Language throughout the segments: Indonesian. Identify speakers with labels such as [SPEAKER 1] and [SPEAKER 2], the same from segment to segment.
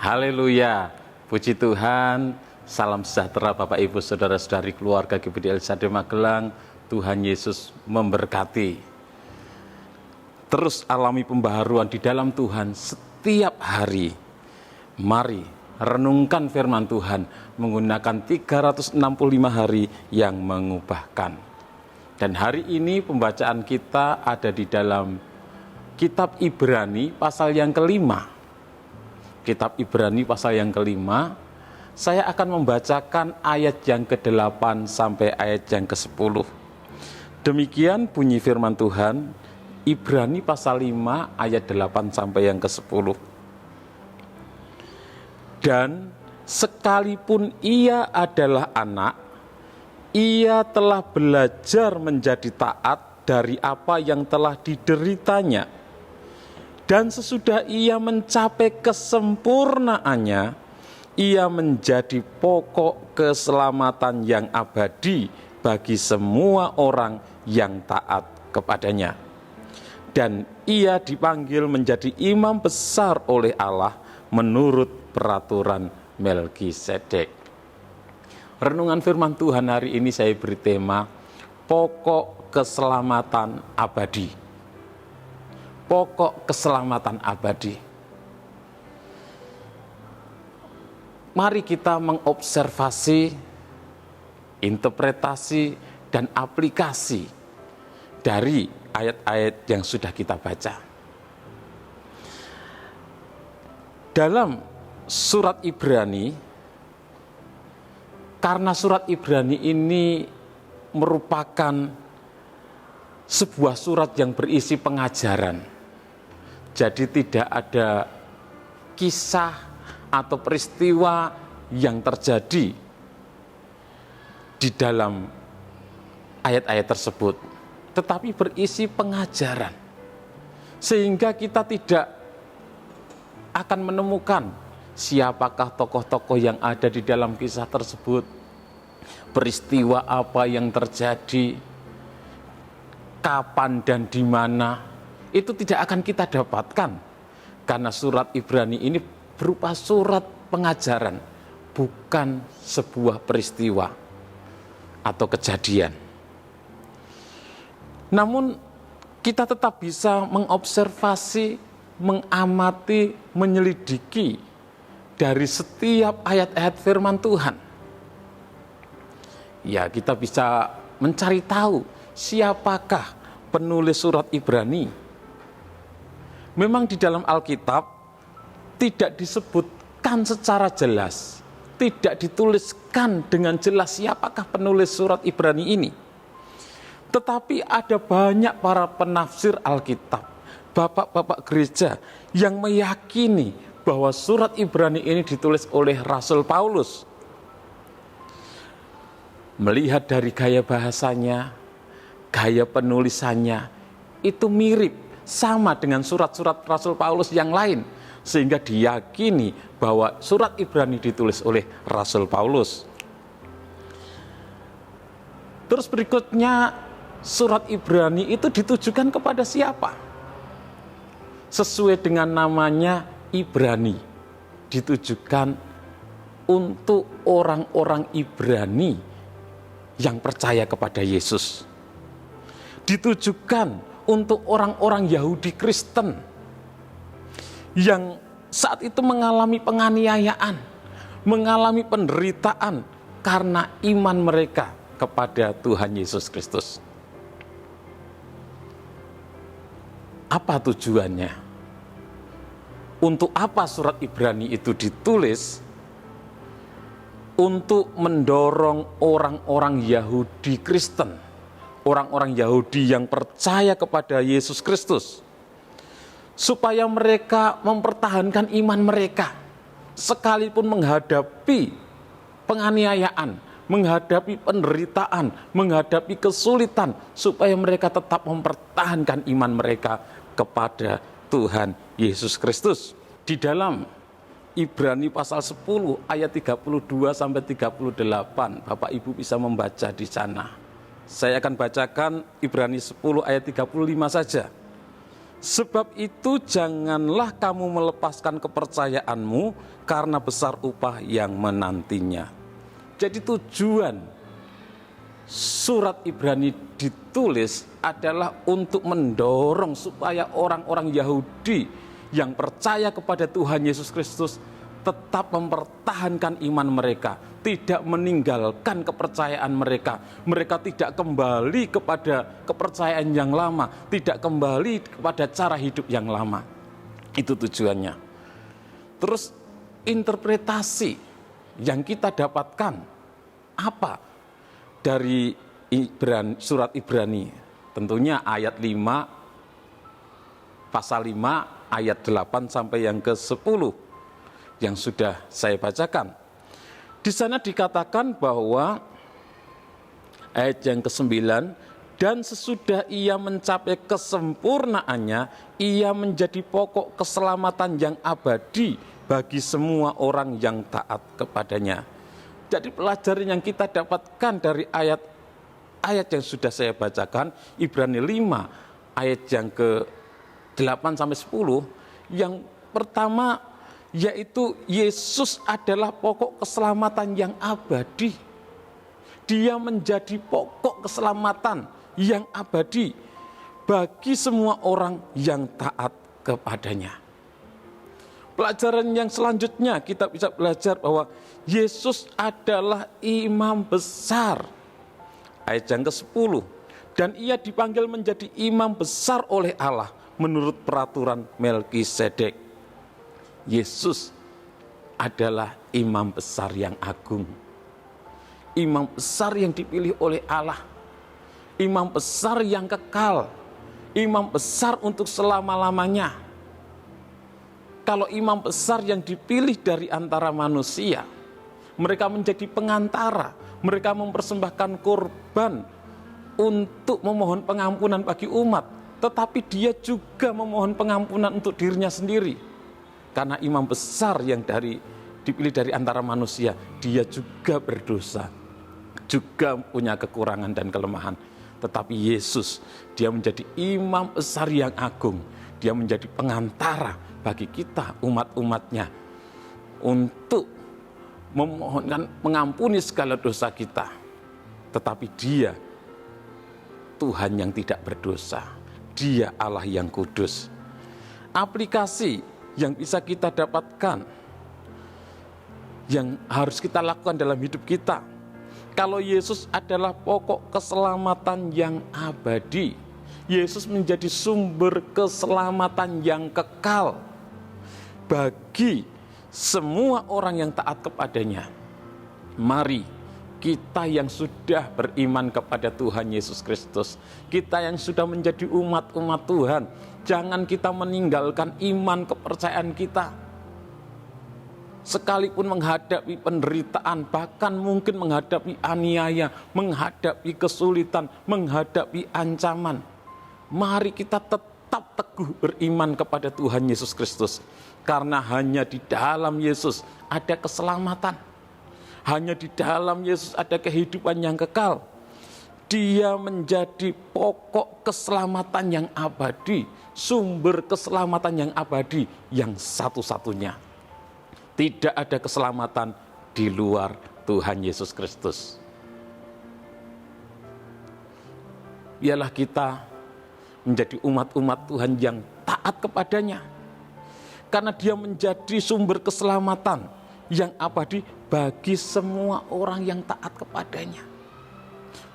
[SPEAKER 1] Haleluya, puji Tuhan, salam sejahtera Bapak Ibu Saudara-saudari keluarga GBD LSAD Magelang. Tuhan Yesus memberkati. Terus alami pembaharuan di dalam Tuhan setiap hari. Mari renungkan firman Tuhan menggunakan 365 hari yang mengubahkan. Dan hari ini pembacaan kita ada di dalam Kitab Ibrani pasal yang kelima. Kitab Ibrani pasal yang kelima, saya akan membacakan ayat yang ke-8 sampai ayat yang ke-10. Demikian bunyi firman Tuhan, Ibrani pasal 5 ayat 8 sampai yang ke-10. Dan sekalipun ia adalah anak, ia telah belajar menjadi taat dari apa yang telah dideritanya. Dan sesudah ia mencapai kesempurnaannya, ia menjadi pokok keselamatan yang abadi bagi semua orang yang taat kepadanya. Dan ia dipanggil menjadi imam besar oleh Allah menurut peraturan Melkisedek. Renungan firman Tuhan hari ini saya beri tema pokok keselamatan abadi. Pokok keselamatan abadi. Mari kita mengobservasi, interpretasi, dan aplikasi dari ayat-ayat yang sudah kita baca. Dalam surat Ibrani, karena surat Ibrani ini merupakan sebuah surat yang berisi pengajaran. Jadi tidak ada kisah atau peristiwa yang terjadi di dalam ayat-ayat tersebut, tetapi berisi pengajaran. Sehingga kita tidak akan menemukan siapakah tokoh-tokoh yang ada di dalam kisah tersebut, peristiwa apa yang terjadi, kapan dan di mana. Itu tidak akan kita dapatkan, karena surat Ibrani ini berupa surat pengajaran, bukan sebuah peristiwa atau kejadian. Namun kita tetap bisa mengobservasi, mengamati, menyelidiki dari setiap ayat-ayat firman Tuhan. Ya, kita bisa mencari tahu siapakah penulis surat Ibrani. Memang di dalam Alkitab tidak disebutkan secara jelas, tidak dituliskan dengan jelas siapakah penulis surat Ibrani ini. Tetapi ada banyak para penafsir Alkitab, bapak-bapak gereja yang meyakini bahwa surat Ibrani ini ditulis oleh Rasul Paulus. Melihat dari gaya bahasanya, gaya penulisannya, itu mirip sama dengan surat-surat Rasul Paulus yang lain, sehingga diyakini bahwa surat Ibrani ditulis oleh Rasul Paulus. Terus berikutnya, surat Ibrani itu ditujukan kepada siapa? Sesuai dengan namanya Ibrani, ditujukan untuk orang-orang Ibrani yang percaya kepada Yesus. Ditujukan untuk orang-orang Yahudi Kristen yang saat itu mengalami penganiayaan, mengalami penderitaan karena iman mereka kepada Tuhan Yesus Kristus. Apa tujuannya? Untuk apa surat Ibrani itu ditulis? Untuk mendorong orang-orang Yahudi Kristen, orang-orang Yahudi yang percaya kepada Yesus Kristus, supaya mereka mempertahankan iman mereka, sekalipun menghadapi penganiayaan, menghadapi penderitaan, menghadapi kesulitan, supaya mereka tetap mempertahankan iman mereka kepada Tuhan Yesus Kristus. Di dalam Ibrani pasal 10 ayat 32 sampai 38, Bapak Ibu bisa membaca di sana. Saya akan bacakan Ibrani 10 ayat 35 saja. Sebab itu janganlah kamu melepaskan kepercayaanmu, karena besar upah yang menantinya. Jadi tujuan surat Ibrani ditulis adalah untuk mendorong supaya orang-orang Yahudi yang percaya kepada Tuhan Yesus Kristus tetap mempertahankan iman mereka, tidak meninggalkan kepercayaan mereka. Mereka tidak kembali kepada kepercayaan yang lama, tidak kembali kepada cara hidup yang lama. Itu tujuannya. Terus interpretasi yang kita dapatkan apa dari surat Ibrani? Tentunya ayat 5, pasal 5, ayat 8 sampai yang ke-10 yang sudah saya bacakan. Di sana dikatakan bahwa ayat yang ke-9, dan sesudah ia mencapai kesempurnaannya, ia menjadi pokok keselamatan yang abadi bagi semua orang yang taat kepadanya. Jadi pelajaran yang kita dapatkan dari ayat yang sudah saya bacakan, Ibrani 5 ayat yang ke-8 sampai 10, yang pertama yaitu Yesus adalah pokok keselamatan yang abadi. Dia menjadi pokok keselamatan yang abadi bagi semua orang yang taat kepadanya. Pelajaran yang selanjutnya kita bisa belajar bahwa Yesus adalah imam besar. Ayat yang ke-10, dan ia dipanggil menjadi imam besar oleh Allah menurut peraturan Melkisedek. Yesus adalah imam besar yang agung, imam besar yang dipilih oleh Allah, imam besar yang kekal, imam besar untuk selama-lamanya. Kalau imam besar yang dipilih dari antara manusia, mereka menjadi pengantara, mereka mempersembahkan korban untuk memohon pengampunan bagi umat, tetapi dia juga memohon pengampunan untuk dirinya sendiri. Karena imam besar yang dipilih dari antara manusia, dia juga berdosa, juga punya kekurangan dan kelemahan. Tetapi Yesus, dia menjadi imam besar yang agung, dia menjadi pengantara bagi kita umat-umatnya untuk memohonkan mengampuni segala dosa kita. Tetapi dia Tuhan yang tidak berdosa, dia Allah yang kudus. Aplikasi yang bisa kita dapatkan, yang harus kita lakukan dalam hidup kita, kalau Yesus adalah pokok keselamatan yang abadi, Yesus menjadi sumber keselamatan yang kekal bagi semua orang yang taat kepadanya. Mari kita yang sudah beriman kepada Tuhan Yesus Kristus, kita yang sudah menjadi umat-umat Tuhan, jangan kita meninggalkan iman kepercayaan kita. Sekalipun menghadapi penderitaan, bahkan mungkin menghadapi aniaya, menghadapi kesulitan, menghadapi ancaman, mari kita tetap teguh beriman kepada Tuhan Yesus Kristus. Karena hanya di dalam Yesus ada keselamatan. Hanya di dalam Yesus ada kehidupan yang kekal. Dia menjadi pokok keselamatan yang abadi, sumber keselamatan yang abadi, yang satu-satunya. Tidak ada keselamatan di luar Tuhan Yesus Kristus. Biarlah kita menjadi umat-umat Tuhan yang taat kepadanya. Karena dia menjadi sumber keselamatan yang abadi bagi semua orang yang taat kepadanya.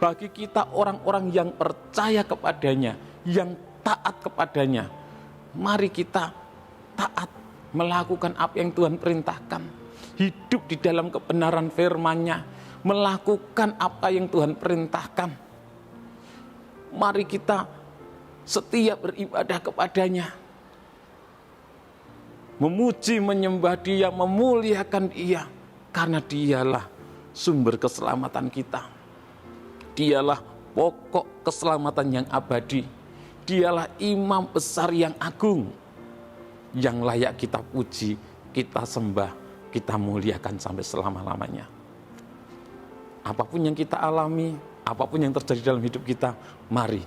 [SPEAKER 1] Bagi kita orang-orang yang percaya kepadanya, yang taat kepadanya, mari kita taat melakukan apa yang Tuhan perintahkan, hidup di dalam kebenaran firman-Nya, melakukan apa yang Tuhan perintahkan. Mari kita setia beribadah kepadanya, memuji, menyembah Dia, memuliakan Dia, karena Dialah sumber keselamatan kita. Dialah pokok keselamatan yang abadi. Dialah imam besar yang agung, yang layak kita puji, kita sembah, kita muliakan sampai selama-lamanya. Apapun yang kita alami, apapun yang terjadi dalam hidup kita, mari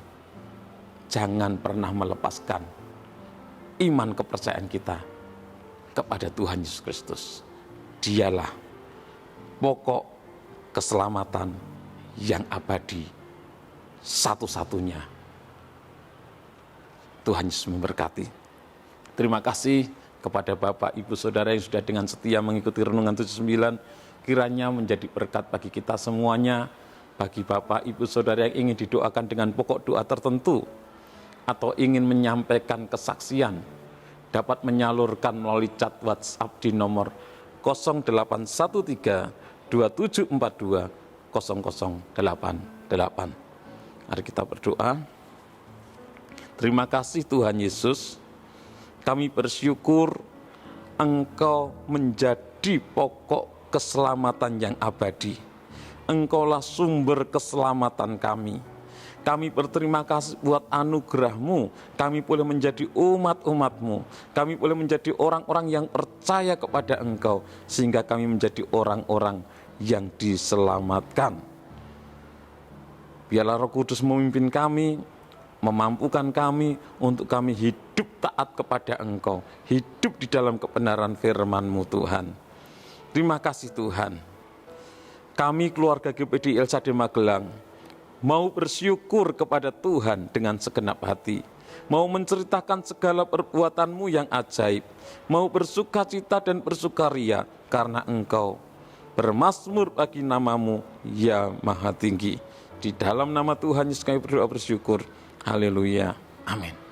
[SPEAKER 1] jangan pernah melepaskan iman kepercayaan kita kepada Tuhan Yesus Kristus. Dialah pokok keselamatan yang abadi satu-satunya. Tuhan Yesus memberkati. Terima kasih kepada Bapak, Ibu, Saudara yang sudah dengan setia mengikuti Renungan 79. Kiranya menjadi berkat bagi kita semuanya. Bagi Bapak, Ibu, Saudara yang ingin didoakan dengan pokok doa tertentu atau ingin menyampaikan kesaksian, dapat menyalurkan melalui chat WhatsApp di nomor 0813 2742 0088. Mari kita berdoa. Terima kasih Tuhan Yesus, kami bersyukur Engkau menjadi pokok keselamatan yang abadi. Engkaulah sumber keselamatan kami. Kami berterima kasih buat anugerah-Mu. Kami boleh menjadi umat-umat-Mu. Kami boleh menjadi orang-orang yang percaya kepada Engkau, sehingga kami menjadi orang-orang yang diselamatkan. Biarlah Roh Kudus memimpin kami, memampukan kami untuk kami hidup taat kepada Engkau, hidup di dalam kebenaran firman-Mu Tuhan. Terima kasih Tuhan. Kami keluarga GPD El Shaddai Magelang mau bersyukur kepada Tuhan dengan segenap hati, mau menceritakan segala perbuatan-Mu yang ajaib, mau bersukacita dan bersukaria karena Engkau bermazmur bagi nama-Mu ya Maha Tinggi. Di dalam nama Tuhan Yesus kami berdoa bersyukur. Haleluya. Amin.